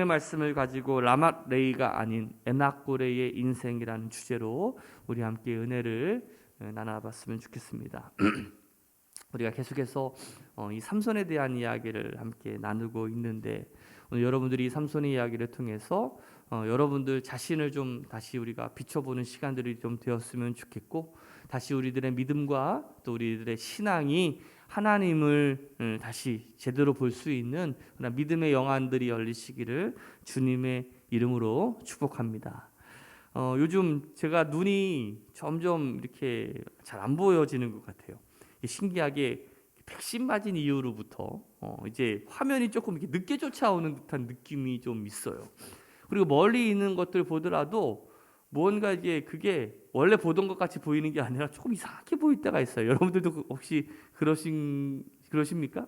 하나님의 말씀을 가지고 라마레이가 아닌 에나꼬레의 인생이라는 주제로 우리 함께 은혜를 나눠봤으면 좋겠습니다. 우리가 계속해서 이 삼손에 대한 이야기를 함께 나누고 있는데, 오늘 여러분들이 이 삼손의 이야기를 통해서 여러분들 자신을 좀 다시 우리가 비춰보는 시간들이 좀 되었으면 좋겠고, 다시 우리들의 믿음과 또 우리들의 신앙이 하나님을 다시 제대로 볼 수 있는 그런 믿음의 영안들이 열리시기를 주님의 이름으로 축복합니다. 요즘 제가 눈이 점점 이렇게 잘 안 보여지는 것 같아요. 신기하게 백신 맞은 이후로부터 이제 화면이 조금 이렇게 늦게 쫓아오는 듯한 느낌이 좀 있어요. 그리고 멀리 있는 것들 보더라도 뭔가 이제 그게 원래 보던 것 같이 보이는 게 아니라 조금 이상하게 보일 때가 있어요. 여러분들도 혹시 그러십니까?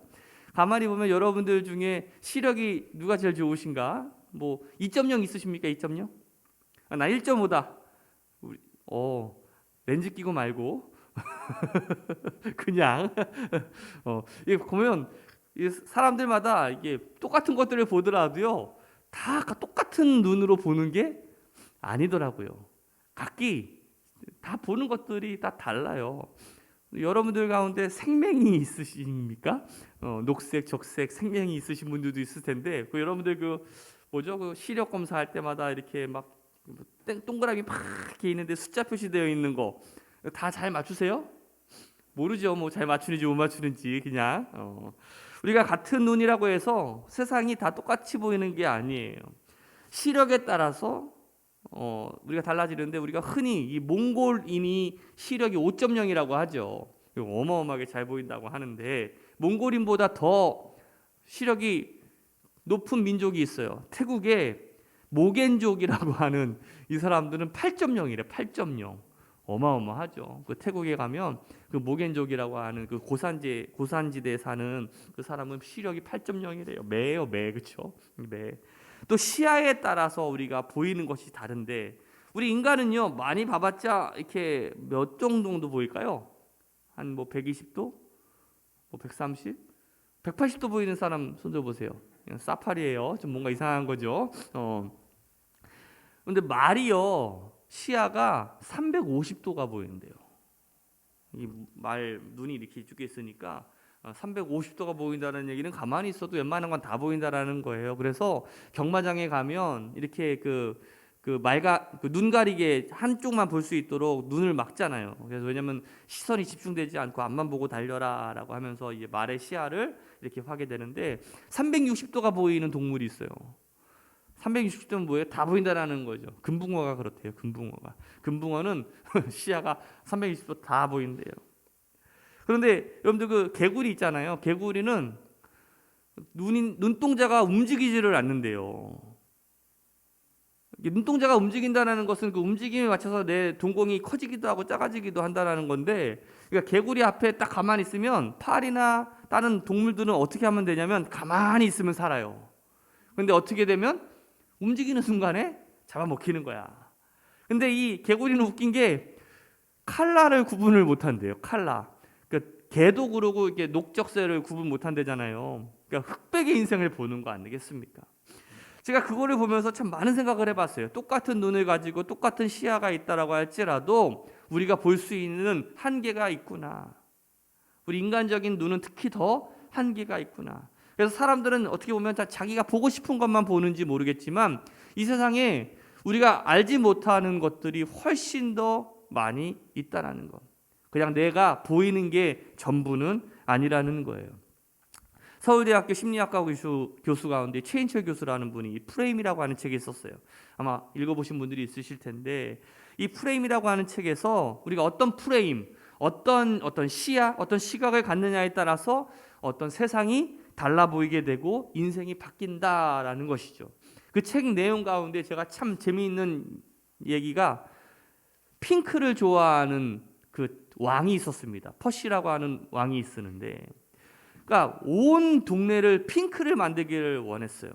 가만히 보면 여러분들 중에 시력이 누가 제일 좋으신가? 뭐 2.0 있으십니까? 2.0? 나 1.5다. 렌즈 끼고 말고 그냥 이게 보면 사람들마다 이게 똑같은 것들을 보더라도요, 다 똑같은 눈으로 보는 게 아니더라고요. 각기 다 보는 것들이 다 달라요. 여러분들 가운데 생명이 있으십니까? 녹색, 적색, 생명이 있으신 분들도 있을 텐데, 여러분들 그 시력 검사할 때마다 이렇게 막 동그라미 막 이렇게 있는데 숫자 표시되어 있는 거 다 잘 맞추세요? 모르죠. 뭐 잘 맞추는지 못 맞추는지. 그냥 우리가 같은 눈이라고 해서 세상이 다 똑같이 보이는 게 아니에요. 시력에 따라서 우리가 달라지는데, 우리가 흔히 이 몽골인이 시력이 5.0이라고 하죠. 어마어마하게 잘 보인다고 하는데, 몽골인보다 더 시력이 높은 민족이 있어요. 태국의 모겐족이라고 하는 이 사람들은 8.0이래. 8.0. 어마어마하죠. 그 태국에 가면 그 모겐족이라고 하는 그 고산지대에 사는 그 사람은 시력이 8.0이래요. 매예요, 매. 그렇죠? 매. 또 시야에 따라서 우리가 보이는 것이 다른데, 우리 인간은요, 많이 봐봤자 이렇게 몇 정도 보일까요? 한 뭐 120도, 뭐 130, 180도 보이는 사람 손 들어보세요. 사파리예요. 좀 뭔가 이상한 거죠. 근데 말이요, 시야가 350도가 보이는데요. 이 눈이 이렇게 이쪽에 있으니까 350도가 보인다는 얘기는 가만히 있어도 웬만한 건 다 보인다라는 거예요. 그래서 경마장에 가면 이렇게 눈 가리개 한쪽만 볼 수 있도록 눈을 막잖아요. 그래서 왜냐면 시선이 집중되지 않고 앞만 보고 달려라라고 하면서 이제 말의 시야를 이렇게 하게 되는데, 360도가 보이는 동물이 있어요. 360도는 뭐예요? 다 보인다라는 거죠. 금붕어가 그렇대요. 금붕어는 시야가 360도 다 보인대요. 그런데 여러분들 그 개구리 있잖아요. 개구리는 눈동자가 움직이지를 않는데요. 눈동자가 움직인다는 것은 그 움직임에 맞춰서 내 동공이 커지기도 하고 작아지기도 한다는 건데, 그러니까 개구리 앞에 딱 가만히 있으면 파리나 다른 동물들은 어떻게 하면 되냐면 가만히 있으면 살아요. 근데 어떻게 되면 움직이는 순간에 잡아먹히는 거야. 근데 이 개구리는 웃긴 게 칼라를 구분을 못한대요. 칼라. 그러니까 개도 그러고 이게 녹적새를 구분 못한대잖아요. 그러니까 흑백의 인생을 보는 거 아니겠습니까? 제가 그거를 보면서 참 많은 생각을 해봤어요. 똑같은 눈을 가지고 똑같은 시야가 있다라고 할지라도 우리가 볼 수 있는 한계가 있구나. 우리 인간적인 눈은 특히 더 한계가 있구나. 그래서 사람들은 어떻게 보면 다 자기가 보고 싶은 것만 보는지 모르겠지만, 이 세상에 우리가 알지 못하는 것들이 훨씬 더 많이 있다라는 것. 그냥 내가 보이는 게 전부는 아니라는 거예요. 서울대학교 심리학과 교수 가운데 최인철 교수라는 분이 프레임이라고 하는 책이 있었어요. 아마 읽어보신 분들이 있으실 텐데, 이 프레임이라고 하는 책에서 우리가 어떤 프레임, 어떤 시야, 어떤 시각을 갖느냐에 따라서 어떤 세상이 달라 보이게 되고 인생이 바뀐다라는 것이죠. 그 책 내용 가운데 제가 참 재미있는 얘기가, 핑크를 좋아하는 그 왕이 있었습니다. 퍼시라고 하는 왕이 있었는데, 그러니까 온 동네를 핑크를 만들기를 원했어요.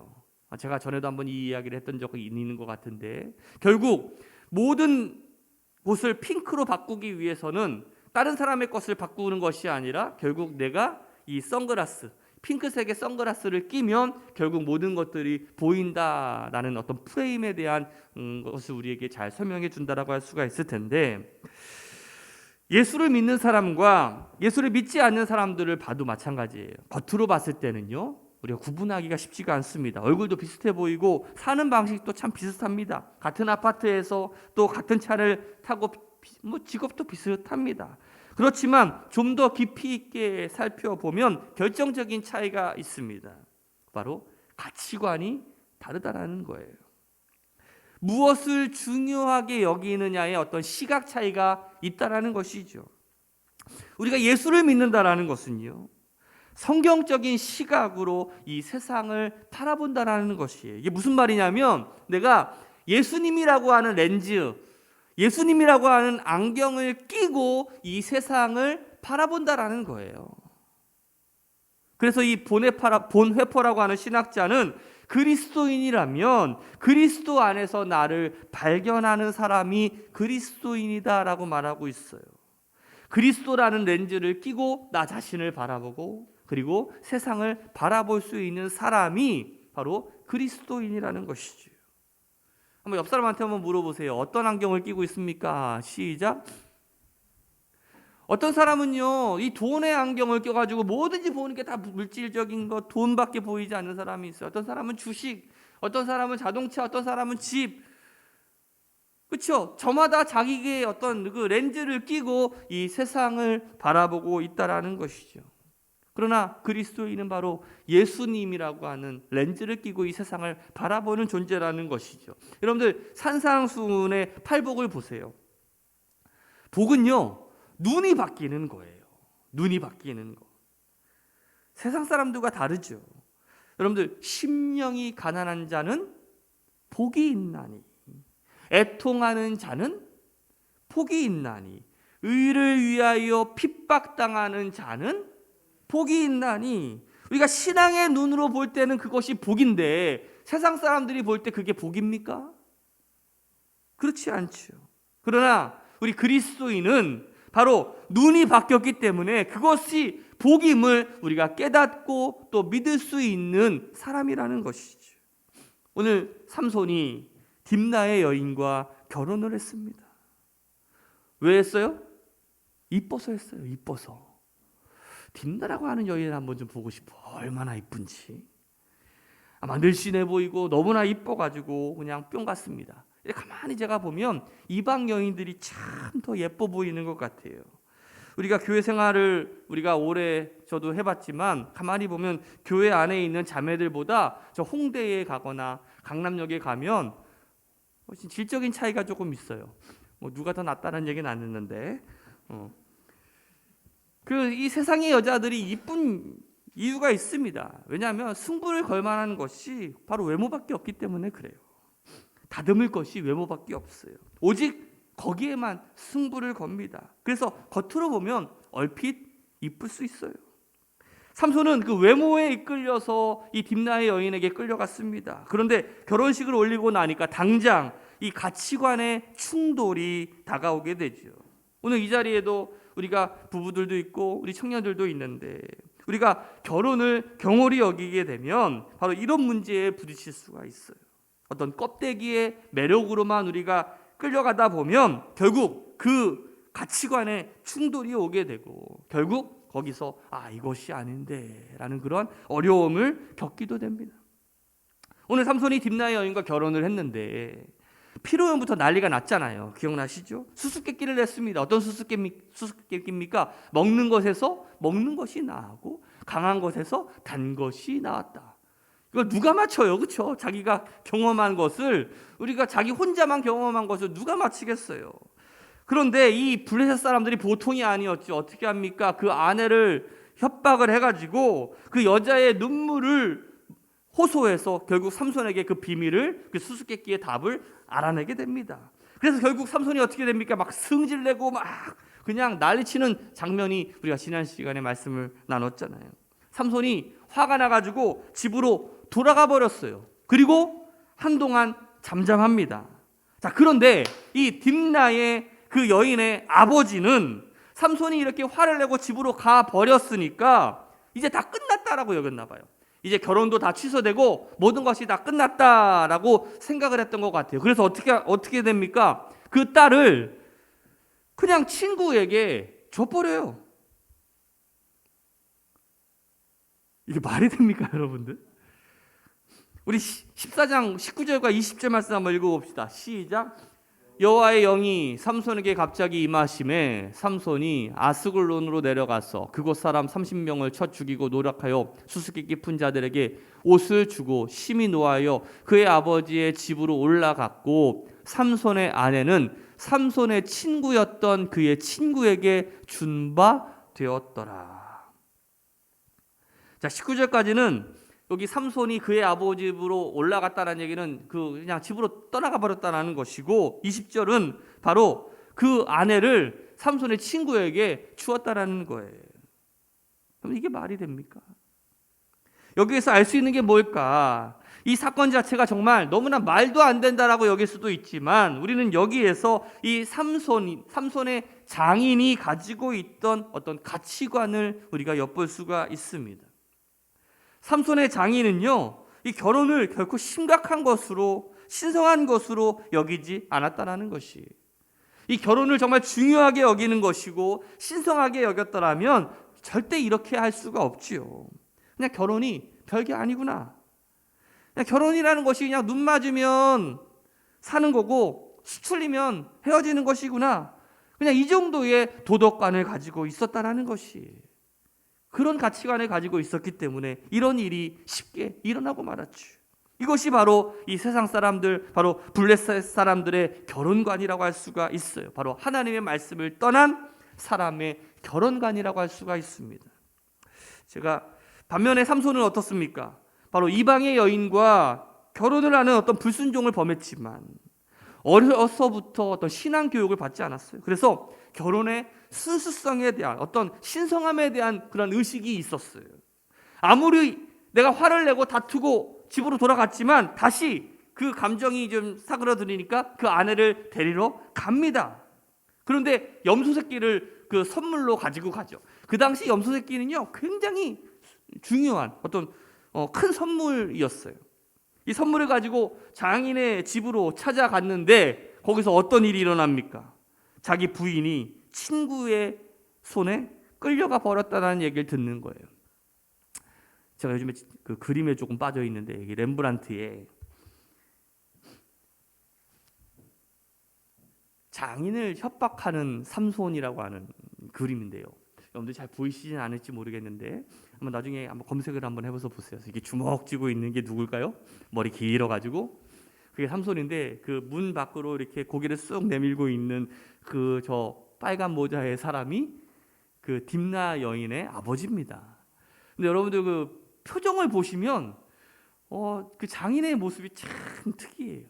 제가 전에도 한번 이 이야기를 했던 적이 있는 것 같은데, 결국 모든 곳을 핑크로 바꾸기 위해서는 다른 사람의 것을 바꾸는 것이 아니라 결국 내가 이 선글라스, 핑크색의 선글라스를 끼면 결국 모든 것들이 보인다라는 어떤 프레임에 대한 것을 우리에게 잘 설명해 준다라고 할 수가 있을 텐데, 예수를 믿는 사람과 예수를 믿지 않는 사람들을 봐도 마찬가지예요. 겉으로 봤을 때는요, 우리가 구분하기가 쉽지가 않습니다. 얼굴도 비슷해 보이고 사는 방식도 참 비슷합니다. 같은 아파트에서 또 같은 차를 타고 직업도 비슷합니다. 그렇지만 좀 더 깊이 있게 살펴보면 결정적인 차이가 있습니다. 바로 가치관이 다르다라는 거예요. 무엇을 중요하게 여기느냐의 어떤 시각 차이가 있다라는 것이죠. 우리가 예수를 믿는다라는 것은요, 성경적인 시각으로 이 세상을 바라본다라는 것이에요. 이게 무슨 말이냐면, 내가 예수님이라고 하는 렌즈, 예수님이라고 하는 안경을 끼고 이 세상을 바라본다라는 거예요. 그래서 이 본회퍼라고 하는 신학자는 그리스도인이라면 그리스도 안에서 나를 발견하는 사람이 그리스도인이다라고 말하고 있어요. 그리스도라는 렌즈를 끼고 나 자신을 바라보고 그리고 세상을 바라볼 수 있는 사람이 바로 그리스도인이라는 것이죠. 한번 옆 사람한테 한번 물어보세요. 어떤 안경을 끼고 있습니까? 시작. 어떤 사람은요, 이 돈의 안경을 껴가지고 뭐든지 보는 게 다 물질적인 것, 돈밖에 보이지 않는 사람이 있어요. 어떤 사람은 주식, 어떤 사람은 자동차, 어떤 사람은 집. 그렇죠? 저마다 자기의 어떤 그 렌즈를 끼고 이 세상을 바라보고 있다라는 것이죠. 그러나 그리스도인은 바로 예수님이라고 하는 렌즈를 끼고 이 세상을 바라보는 존재라는 것이죠. 여러분들, 산상수훈의 팔복을 보세요. 복은요, 눈이 바뀌는 거예요. 눈이 바뀌는 거. 세상 사람들과 다르죠. 여러분들, 심령이 가난한 자는 복이 있나니, 애통하는 자는 복이 있나니, 의를 위하여 핍박당하는 자는 복이 있나니. 우리가 신앙의 눈으로 볼 때는 그것이 복인데 세상 사람들이 볼 때 그게 복입니까? 그렇지 않죠. 그러나 우리 그리스도인은 바로 눈이 바뀌었기 때문에 그것이 복임을 우리가 깨닫고 또 믿을 수 있는 사람이라는 것이죠. 오늘 삼손이 딥나의 여인과 결혼을 했습니다. 왜 했어요? 이뻐서 했어요. 이뻐서. 딥나라고 하는 여인을 한번 좀 보고 싶어. 얼마나 이쁜지. 아마 늘씬해 보이고 너무나 이뻐가지고 그냥 뿅 같습니다. 가만히 제가 보면 이방 여인들이 참 더 예뻐 보이는 것 같아요. 우리가 교회 생활을 우리가 오래 저도 해봤지만 가만히 보면 교회 안에 있는 자매들보다 저 홍대에 가거나 강남역에 가면 훨씬 질적인 차이가 조금 있어요. 뭐 누가 더 낫다는 얘기는 안 했는데, 이 세상의 여자들이 이쁜 이유가 있습니다. 왜냐하면 승부를 걸 만한 것이 바로 외모밖에 없기 때문에 그래요. 다듬을 것이 외모밖에 없어요. 오직 거기에만 승부를 겁니다. 그래서 겉으로 보면 얼핏 이쁠 수 있어요. 삼손은 그 외모에 이끌려서 이 딥나의 여인에게 끌려갔습니다. 그런데 결혼식을 올리고 나니까 당장 이 가치관의 충돌이 다가오게 되죠. 오늘 이 자리에도 우리가 부부들도 있고 우리 청년들도 있는데, 우리가 결혼을 경홀히 여기게 되면 바로 이런 문제에 부딪힐 수가 있어요. 어떤 껍데기의 매력으로만 우리가 끌려가다 보면 결국 그 가치관의 충돌이 오게 되고 결국 거기서 이것이 아닌데 라는 그런 어려움을 겪기도 됩니다. 오늘 삼손이 딥나의 여인과 결혼을 했는데 피로연부터 난리가 났잖아요. 기억나시죠? 수수께끼를 냈습니다. 어떤 수수께끼입니까? 먹는 것에서 먹는 것이 나하고 강한 것에서 단 것이 나왔다. 이걸 누가 맞춰요? 그렇죠? 자기가 경험한 것을, 우리가 자기 혼자만 경험한 것을 누가 맞히겠어요? 그런데 이 블레셋 사람들이 보통이 아니었죠. 어떻게 합니까? 그 아내를 협박을 해가지고 그 여자의 눈물을 호소해서 결국 삼손에게 그 비밀을, 그 수수께끼의 답을 알아내게 됩니다. 그래서 결국 삼손이 어떻게 됩니까? 막 승질내고 막 그냥 난리치는 장면이 우리가 지난 시간에 말씀을 나눴잖아요. 삼손이 화가 나가지고 집으로 돌아가 버렸어요. 그리고 한동안 잠잠합니다. 자, 그런데 이 딥나의 그 여인의 아버지는 삼손이 이렇게 화를 내고 집으로 가 버렸으니까 이제 다 끝났다라고 여겼나 봐요. 이제 결혼도 다 취소되고 모든 것이 다 끝났다라고 생각을 했던 것 같아요. 그래서 어떻게 됩니까? 그 딸을 그냥 친구에게 줘버려요. 이게 말이 됩니까, 여러분들? 우리 14장 19절과 20절 말씀 한번 읽어봅시다. 시작. 여호와의 영이 삼손에게 갑자기 임하심에 삼손이 아스글론으로 내려가서 그곳 사람 30명을 쳐 죽이고 노력하여 수수께끼 푼 자들에게 옷을 주고 심히 노하여 그의 아버지의 집으로 올라갔고 삼손의 아내는 삼손의 친구였던 그의 친구에게 준 바 되었더라. 자, 19절까지는 여기 삼손이 그의 아버지 집으로 올라갔다는 얘기는 그냥 집으로 떠나가 버렸다는 것이고, 20절은 바로 그 아내를 삼손의 친구에게 주었다라는 거예요. 그럼 이게 말이 됩니까? 여기에서 알 수 있는 게 뭘까? 이 사건 자체가 정말 너무나 말도 안 된다라고 여길 수도 있지만, 우리는 여기에서 이 삼손의 장인이 가지고 있던 어떤 가치관을 우리가 엿볼 수가 있습니다. 삼손의 장인은요, 이 결혼을 결코 심각한 것으로, 신성한 것으로 여기지 않았다라는 것이, 이 결혼을 정말 중요하게 여기는 것이고 신성하게 여겼더라면 절대 이렇게 할 수가 없지요. 그냥 결혼이 별게 아니구나, 그냥 결혼이라는 것이 그냥 눈 맞으면 사는 거고 수틀리면 헤어지는 것이구나, 그냥 이 정도의 도덕관을 가지고 있었다라는 것이, 그런 가치관을 가지고 있었기 때문에 이런 일이 쉽게 일어나고 말았죠. 이것이 바로 이 세상 사람들, 바로 블레셋 사람들의 결혼관이라고 할 수가 있어요. 바로 하나님의 말씀을 떠난 사람의 결혼관이라고 할 수가 있습니다. 제가 반면에 삼손은 어떻습니까? 바로 이방의 여인과 결혼을 하는 어떤 불순종을 범했지만 어려서부터 어떤 신앙 교육을 받지 않았어요. 그래서 결혼의 순수성에 대한 어떤 신성함에 대한 그런 의식이 있었어요. 아무리 내가 화를 내고 다투고 집으로 돌아갔지만 다시 그 감정이 좀 사그러드니까 그 아내를 데리러 갑니다. 그런데 염소 새끼를 그 선물로 가지고 가죠. 그 당시 염소 새끼는요, 굉장히 중요한 어떤 큰 선물이었어요. 이 선물을 가지고 장인의 집으로 찾아갔는데 거기서 어떤 일이 일어납니까? 자기 부인이 친구의 손에 끌려가 버렸다는 얘기를 듣는 거예요. 제가 요즘에 그 그림에 조금 빠져 있는데, 이게 렘브란트의 장인을 협박하는 삼손이라고 하는 그림인데요. 여러분들 잘 보이시진 않을지 모르겠는데 한번 나중에 한번 검색을 한번 해봐서 보세요. 이게 주먹 쥐고 있는 게 누굴까요? 머리 길어가지고 그게 삼손인데, 그 문 밖으로 이렇게 고개를 쑥 내밀고 있는 그 저 빨간 모자의 사람이 그 딥나 여인의 아버지입니다. 근데 여러분들 그 표정을 보시면 그 장인의 모습이 참 특이해요.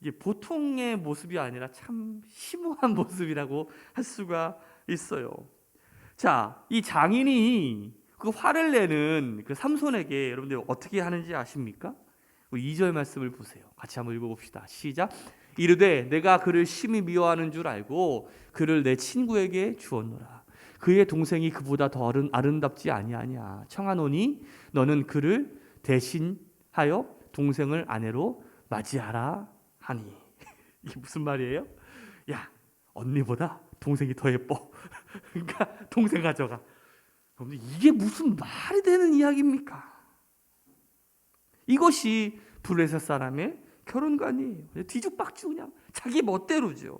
이게 보통의 모습이 아니라 참 심오한 모습이라고 할 수가 있어요. 자, 이 장인이 그 화를 내는 그 삼손에게 여러분들 어떻게 하는지 아십니까? 2절 말씀을 보세요. 같이 한번 읽어봅시다. 시작. 이르되 내가 그를 심히 미워하는 줄 알고 그를 내 친구에게 주었노라. 그의 동생이 그보다 더 아름답지 아니하냐. 청하노니 너는 그를 대신하여 동생을 아내로 맞이하라 하니. 이게 무슨 말이에요? 야, 언니보다 동생이 더 예뻐. 그러니까 동생 가져가. 이게 무슨 말이 되는 이야기입니까? 이것이 블레셋 사람의 결혼관이에요. 뒤죽박죽 그냥 자기 멋대로죠.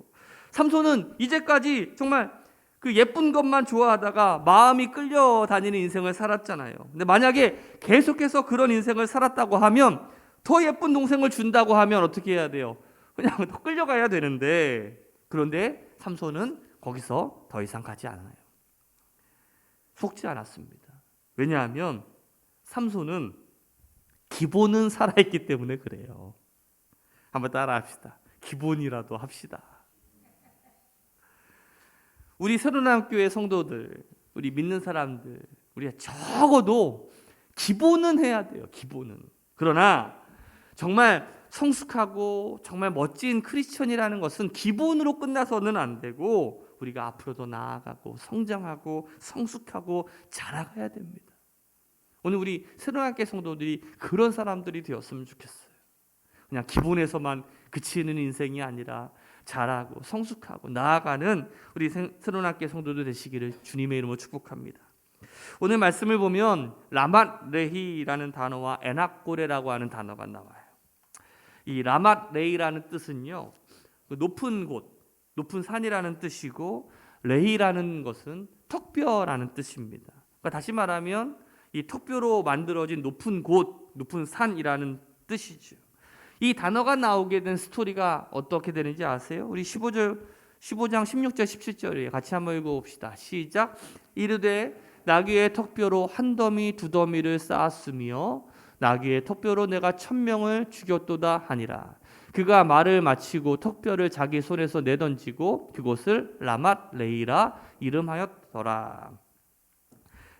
삼손은 이제까지 정말 그 예쁜 것만 좋아하다가 마음이 끌려다니는 인생을 살았잖아요. 근데 만약에 계속해서 그런 인생을 살았다고 하면, 더 예쁜 동생을 준다고 하면 어떻게 해야 돼요? 그냥 더 끌려가야 되는데, 그런데 삼손은 거기서 더 이상 가지 않아요. 속지 않았습니다. 왜냐하면 삼손은 기본은 살아있기 때문에 그래요. 한번 따라합시다. 기본이라도 합시다. 우리 새로남교회 성도들, 우리 믿는 사람들, 우리가 적어도 기본은 해야 돼요. 기본은. 그러나 정말 성숙하고 정말 멋진 크리스천이라는 것은 기본으로 끝나서는 안 되고 우리가 앞으로도 나아가고 성장하고 성숙하고 자라가야 됩니다. 오늘 우리 새로운학교 성도들이 그런 사람들이 되었으면 좋겠어요. 그냥 기본에서만 그치는 인생이 아니라 자라고 성숙하고 나아가는 우리 새로운학교 성도들 되시기를 주님의 이름으로 축복합니다. 오늘 말씀을 보면 라맛레히라는 단어와 에낙고레라고 하는 단어가 나와요. 이 라맛레히라는 뜻은요, 높은 곳, 높은 산이라는 뜻이고, 레히라는 것은 턱뼈라는 뜻입니다. 그러니까 다시 말하면 이 턱뼈로 만들어진 높은 곳, 높은 산이라는 뜻이죠. 이 단어가 나오게 된 스토리가 어떻게 되는지 아세요? 우리 15장 16절 17절에 같이 한번 읽어봅시다. 시작. 이르되 나귀의 턱뼈로 한 더미 두 더미를 쌓았으며 나귀의 턱뼈로 내가 1000명을 죽였도다 하니라. 그가 말을 마치고 턱뼈를 자기 손에서 내던지고 그곳을 라맛레히라 이름하였더라.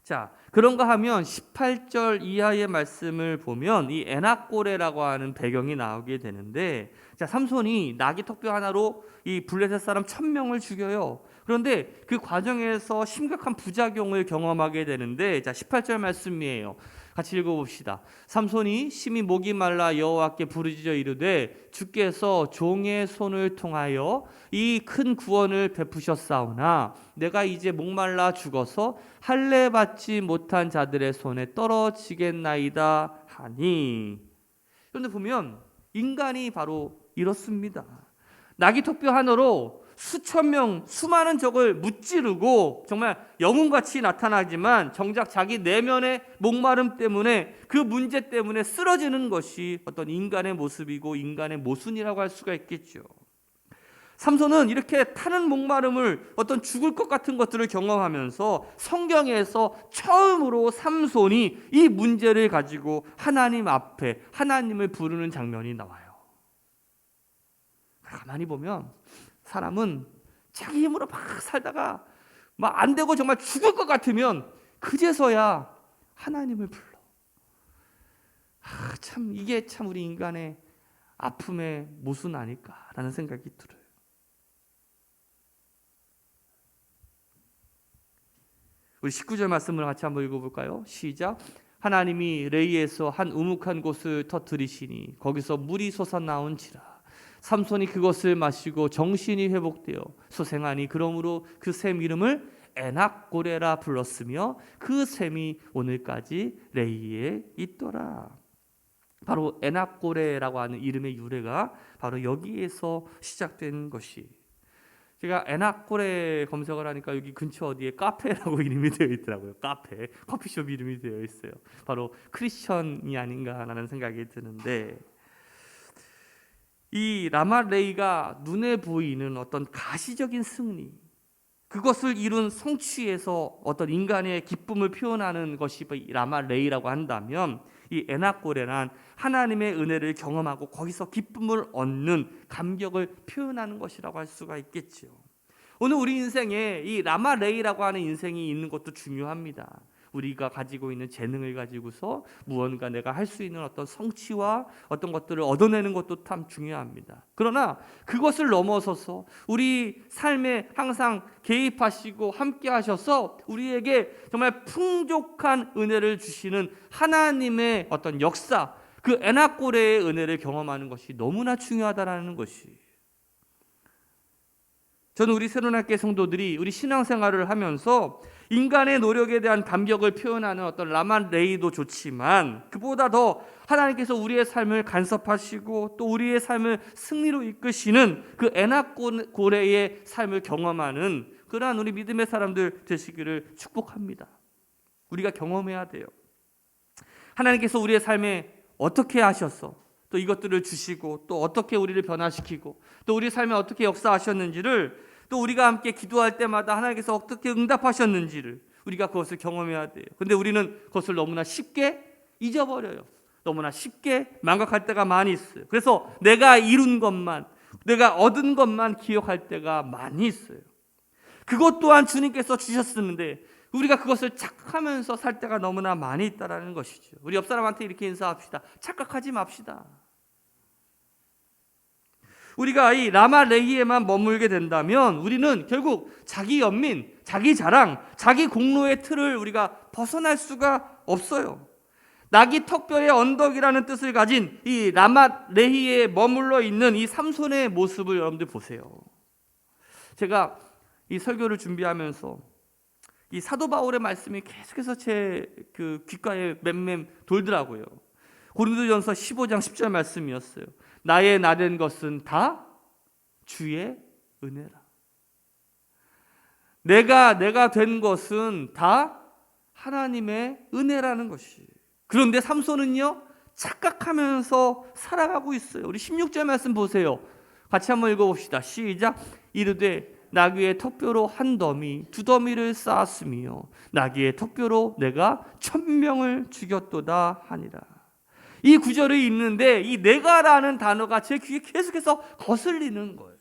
자, 그런가 하면 18절 이하의 말씀을 보면 이 에낙고레라고 하는 배경이 나오게 되는데, 자, 삼손이 나귀 턱뼈 하나로 이 블레셋 사람 1000명을 죽여요. 그런데 그 과정에서 심각한 부작용을 경험하게 되는데, 자, 18절 말씀이에요. 같이 읽어봅시다. 삼손이 심히 목이 말라 여호와께 부르짖어 이르되 주께서 종의 손을 통하여 이 큰 구원을 베푸셨사오나 내가 이제 목말라 죽어서 할례 받지 못한 자들의 손에 떨어지겠나이다 하니. 그런데 보면 인간이 바로 이렇습니다. 나귀 턱뼈 하나로 수천 명, 수많은 적을 무찌르고 정말 영웅같이 나타나지만 정작 자기 내면의 목마름 때문에, 그 문제 때문에 쓰러지는 것이 어떤 인간의 모습이고 인간의 모순이라고 할 수가 있겠죠. 삼손은 이렇게 타는 목마름을, 어떤 죽을 것 같은 것들을 경험하면서 성경에서 처음으로 삼손이 이 문제를 가지고 하나님 앞에 하나님을 부르는 장면이 나와요. 가만히 보면 사람은 자기 힘으로 막 살다가 막 안 되고 정말 죽을 것 같으면 그제서야 하나님을 불러. 참 이게 참 우리 인간의 아픔의 모순 아닐까라는 생각이 들어요. 우리 19절 말씀을 같이 한번 읽어볼까요? 시작. 하나님이 레이에서 한 우묵한 곳을 터뜨리시니 거기서 물이 솟아나온지라. 삼손이 그것을 마시고 정신이 회복되어 소생하니 그러므로 그 샘 이름을 에낙고레라 불렀으며 그 샘이 오늘까지 레이에 있더라. 바로 에낙고레라고 하는 이름의 유래가 바로 여기에서 시작된 것이. 제가 에낙고레 검색을 하니까 여기 근처 어디에 카페라고 이름이 되어 있더라고요. 카페, 커피숍 이름이 되어 있어요. 바로 크리스천이 아닌가라는 생각이 드는데, 이 라말레이가 눈에 보이는 어떤 가시적인 승리, 그것을 이룬 성취에서 어떤 인간의 기쁨을 표현하는 것이 라말레이라고 한다면, 이 에낙고레란 하나님의 은혜를 경험하고 거기서 기쁨을 얻는 감격을 표현하는 것이라고 할 수가 있겠죠. 오늘 우리 인생에 이 라말레이라고 하는 인생이 있는 것도 중요합니다. 우리가 가지고 있는 재능을 가지고서 무언가 내가 할 수 있는 어떤 성취와 어떤 것들을 얻어내는 것도 참 중요합니다. 그러나 그것을 넘어서서 우리 삶에 항상 개입하시고 함께 하셔서 우리에게 정말 풍족한 은혜를 주시는 하나님의 어떤 역사, 그 에낙고레의 은혜를 경험하는 것이 너무나 중요하다라는 것이. 저는 우리 새로운학교 성도들이 우리 신앙생활을 하면서 인간의 노력에 대한 감격을 표현하는 어떤 라말레이도 좋지만, 그보다 더 하나님께서 우리의 삶을 간섭하시고 또 우리의 삶을 승리로 이끄시는 그 에낙고레의 삶을 경험하는 그러한 우리 믿음의 사람들 되시기를 축복합니다. 우리가 경험해야 돼요. 하나님께서 우리의 삶에 어떻게 하셔서 또 이것들을 주시고 또 어떻게 우리를 변화시키고 또 우리 삶에 어떻게 역사하셨는지를, 또 우리가 함께 기도할 때마다 하나님께서 어떻게 응답하셨는지를 우리가 그것을 경험해야 돼요. 근데 우리는 그것을 너무나 쉽게 잊어버려요. 너무나 쉽게 망각할 때가 많이 있어요. 그래서 내가 이룬 것만, 내가 얻은 것만 기억할 때가 많이 있어요. 그것 또한 주님께서 주셨었는데 우리가 그것을 착각하면서 살 때가 너무나 많이 있다는 것이죠. 우리 옆 사람한테 이렇게 인사합시다. 착각하지 맙시다. 우리가 이 라마레히에만 머물게 된다면 우리는 결국 자기 연민, 자기 자랑, 자기 공로의 틀을 우리가 벗어날 수가 없어요. 낙이 턱뼈의 언덕이라는 뜻을 가진 이 라마레히에 머물러 있는 이 삼손의 모습을 여러분들 보세요. 제가 이 설교를 준비하면서 이 사도 바울의 말씀이 계속해서 제 그 귓가에 맴맴 돌더라고요. 고린도전서 15장 10절 말씀이었어요. 나의 나된 것은 다 주의 은혜라. 내가 된 것은 다 하나님의 은혜라는 것이. 그런데 삼손은요, 착각하면서 살아가고 있어요. 우리 16절 말씀 보세요. 같이 한번 읽어봅시다. 시작. 이르되 나귀의 턱뼈로 한 더미 두 더미를 쌓았으며 나귀의 턱뼈로 내가 1000명을 죽였도다 하니라. 이 구절이 있는데 이 내가라는 단어가 제 귀에 계속해서 거슬리는 거예요.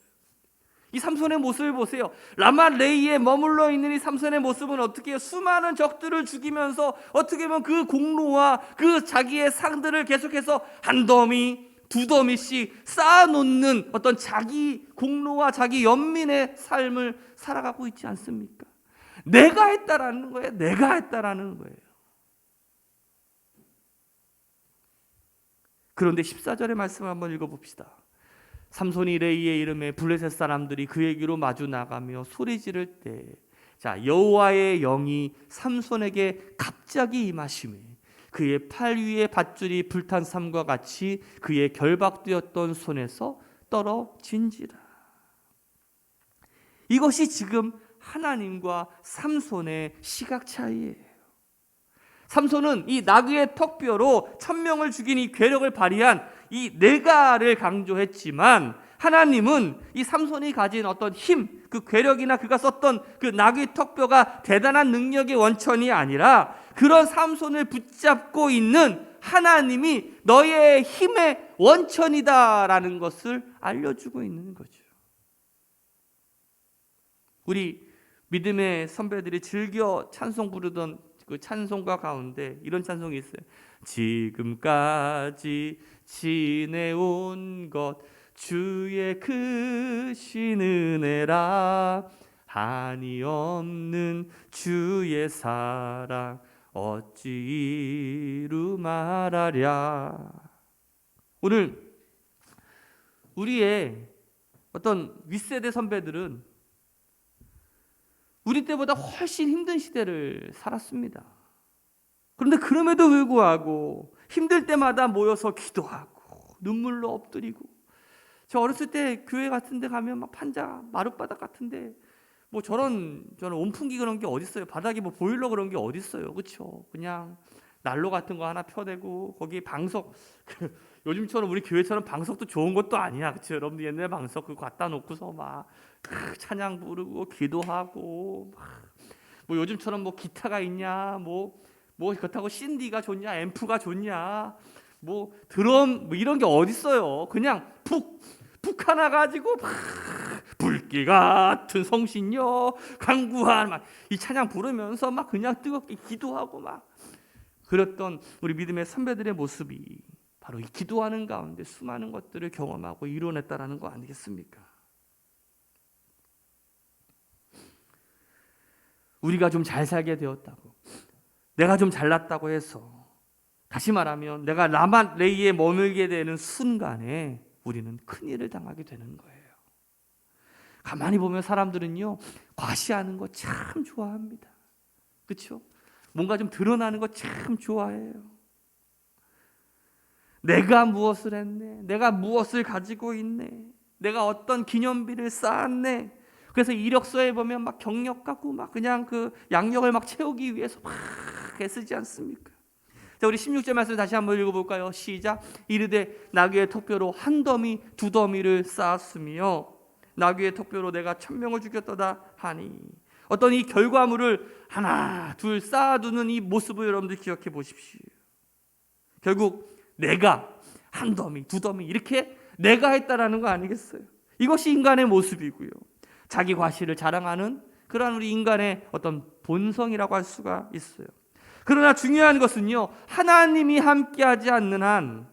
이 삼손의 모습을 보세요. 라마레이에 머물러 있는 이 삼손의 모습은 어떻게 해요? 수많은 적들을 죽이면서 어떻게 보면 그 공로와 그 자기의 상들을 계속해서 한 더미, 두 더미씩 쌓아놓는 어떤 자기 공로와 자기 연민의 삶을 살아가고 있지 않습니까? 내가 했다라는 거예요. 내가 했다라는 거예요. 그런데 14절의 말씀을 한번 읽어봅시다. 삼손이 레이의 이름에 블레셋 사람들이 그에게로 마주 나가며 소리 지를 때, 자, 여호와의 영이 삼손에게 갑자기 임하시매 그의 팔 위에 밧줄이 불탄 삼과 같이 그의 결박되었던 손에서 떨어진지라. 이것이 지금 하나님과 삼손의 시각 차이예요. 삼손은 이 나귀의 턱뼈로 1000명을 죽인 이 괴력을 발휘한 이 내가를 강조했지만 하나님은 이 삼손이 가진 어떤 힘, 그 괴력이나 그가 썼던 그 나귀 턱뼈가 대단한 능력의 원천이 아니라 그런 삼손을 붙잡고 있는 하나님이 너의 힘의 원천이다라는 것을 알려주고 있는 거죠. 우리 믿음의 선배들이 즐겨 찬송 부르던 그 찬송가 가운데 이런 찬송이 있어요. 지금까지 지내온 것 주의 크신 은혜라 한이 없는 주의 사랑 어찌 이루 말하랴. 오늘 우리의 어떤 윗세대 선배들은 우리 때보다 훨씬 힘든 시대를 살았습니다. 그런데 그럼에도 불구하고 힘들 때마다 모여서 기도하고 눈물로 엎드리고, 저 어렸을 때 교회 같은 데 가면 막 판자 마룻바닥 같은데 뭐 저는 온풍기 그런 게 어디 있어요? 바닥에 뭐 보일러 그런 게 어디 있어요? 그렇죠? 그냥 난로 같은 거 하나 펴대고 거기 방석 요즘처럼 우리 교회처럼 방석도 좋은 것도 아니야. 그렇죠? 여러분들 옛날 방석 그거 갖다 놓고서 막 찬양 부르고 기도하고 뭐 요즘처럼 뭐 기타가 있냐 뭐 그렇다고 신디가 좋냐 앰프가 좋냐 뭐 드럼 뭐 이런 게 어디 있어요. 그냥 푹 하나 가지고 막 불길 같은 성신여 강구한 막 이 찬양 부르면서 막 그냥 뜨겁게 기도하고 막 그랬던 우리 믿음의 선배들의 모습이 바로 이 기도하는 가운데 수많은 것들을 경험하고 이뤄냈다라는 거 아니겠습니까? 우리가 좀 잘 살게 되었다고, 내가 좀 잘났다고 해서, 다시 말하면 내가 라마레이에 머물게 되는 순간에 우리는 큰일을 당하게 되는 거예요. 가만히 보면 사람들은요, 과시하는 거 참 좋아합니다. 그렇죠? 뭔가 좀 드러나는 거 참 좋아해요. 내가 무엇을 했네, 내가 무엇을 가지고 있네, 내가 어떤 기념비를 쌓았네. 그래서 이력서에 보면 막 경력하고 막 그냥 그 양력을 막 채우기 위해서 막 애쓰지 않습니까? 자, 우리 16절 말씀 다시 한번 읽어볼까요? 시작. 이르되 나귀의 턱뼈로 한 더미 두 더미를 쌓았으며 나귀의 턱뼈로 내가 1000명을 죽였도다 하니. 어떤 이 결과물을 하나 둘 쌓아두는 이 모습을 여러분들 기억해 보십시오. 결국 내가 한 더미 두 더미 이렇게 내가 했다라는 거 아니겠어요? 이것이 인간의 모습이고요, 자기 과시를 자랑하는 그러한 우리 인간의 어떤 본성이라고 할 수가 있어요. 그러나 중요한 것은요, 하나님이 함께하지 않는 한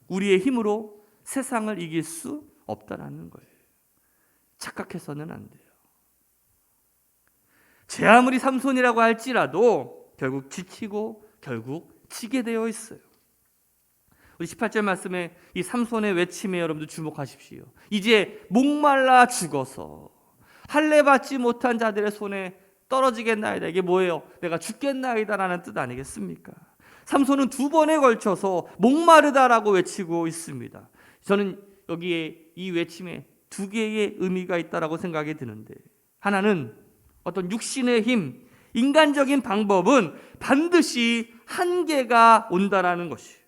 우리의 힘으로 세상을 이길 수 없다라는 거예요. 착각해서는 안 돼요. 제 아무리 삼손이라고 할지라도 결국 지치고 결국 지게 되어 있어요. 우리 18절 말씀에 이 삼손의 외침에 여러분들 주목하십시오. 이제 목말라 죽어서 할례 받지 못한 자들의 손에 떨어지겠나이다. 이게 뭐예요? 내가 죽겠나이다라는 뜻 아니겠습니까? 삼손은 2번에 걸쳐서 목마르다라고 외치고 있습니다. 저는 여기에 이 외침에 2개의 의미가 있다라고 생각이 드는데, 하나는 어떤 육신의 힘, 인간적인 방법은 반드시 한계가 온다라는 것이,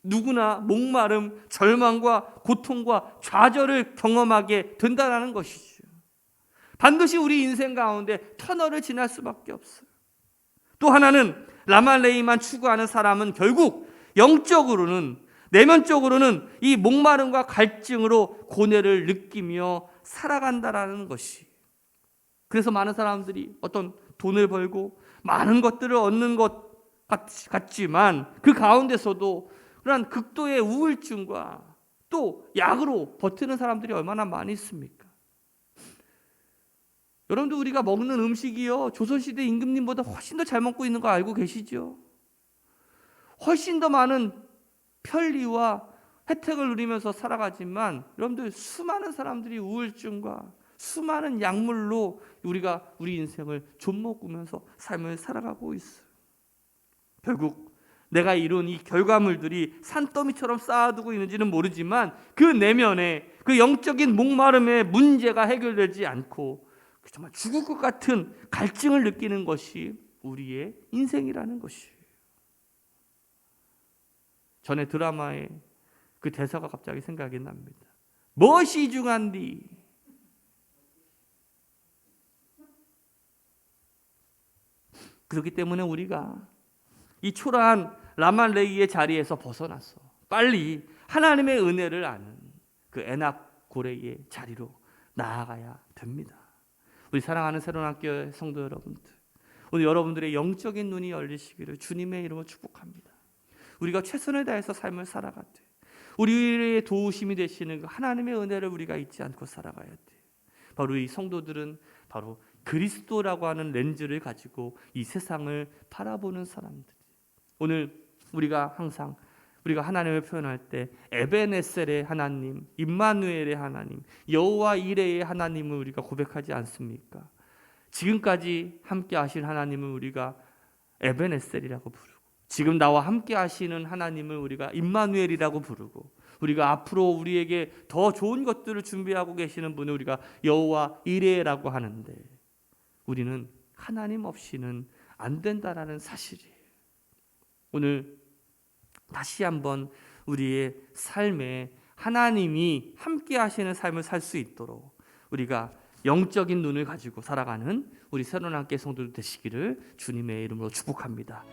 누구나 목마름, 절망과 고통과 좌절을 경험하게 된다라는 것이죠. 반드시 우리 인생 가운데 터널을 지날 수밖에 없어요. 또 하나는 라말레이만 추구하는 사람은 결국 영적으로는, 내면적으로는 이 목마름과 갈증으로 고뇌를 느끼며 살아간다라는 것이, 그래서 많은 사람들이 어떤 돈을 벌고 많은 것들을 얻는 것 같지만 그 가운데서도 그런 극도의 우울증과 또 약으로 버티는 사람들이 얼마나 많이 있습니까? 여러분들, 우리가 먹는 음식이요, 조선시대 임금님보다 훨씬 더 잘 먹고 있는 거 알고 계시죠? 훨씬 더 많은 편리와 혜택을 누리면서 살아가지만 여러분들, 수많은 사람들이 우울증과 수많은 약물로 우리 인생을 좀먹으면서 삶을 살아가고 있어요. 결국 내가 이룬 이 결과물들이 산더미처럼 쌓아두고 있는지는 모르지만 그 내면에 그 영적인 목마름의 문제가 해결되지 않고 정말 죽을 것 같은 갈증을 느끼는 것이 우리의 인생이라는 것이에요. 전에 드라마에 그 대사가 갑자기 생각이 납니다. 무엇이 중한디? 그렇기 때문에 우리가 이 초라한 라말레이의 자리에서 벗어나서 빨리 하나님의 은혜를 아는 그 에낙 고레의 자리로 나아가야 됩니다. 우리 사랑하는 새로운학교 성도 여러분들, 오늘 여러분들의 영적인 눈이 열리시기를 주님의 이름으로 축복합니다. 우리가 최선을 다해서 삶을 살아가되 우리의 도우심이 되시는 그 하나님의 은혜를 우리가 잊지 않고 살아가야 돼. 바로 이 성도들은 바로 그리스도라고 하는 렌즈를 가지고 이 세상을 바라보는 사람들. 오늘 우리가 항상 우리가 하나님을 표현할 때 에베네셀의 하나님, 임마누엘의 하나님, 여호와 이레의 하나님을 우리가 고백하지 않습니까? 지금까지 함께 하신 하나님을 우리가 에베네셀이라고 부르고, 지금 나와 함께 하시는 하나님을 우리가 임마누엘이라고 부르고, 우리가 앞으로 우리에게 더 좋은 것들을 준비하고 계시는 분을 우리가 여호와 이레라고 하는데, 우리는 하나님 없이는 안 된다라는 사실이에요. 오늘 다시 한번 우리의 삶에 하나님이 함께 하시는 삶을 살 수 있도록 우리가 영적인 눈을 가지고 살아가는 우리 새로운학교 성도들 되시기를 주님의 이름으로 축복합니다.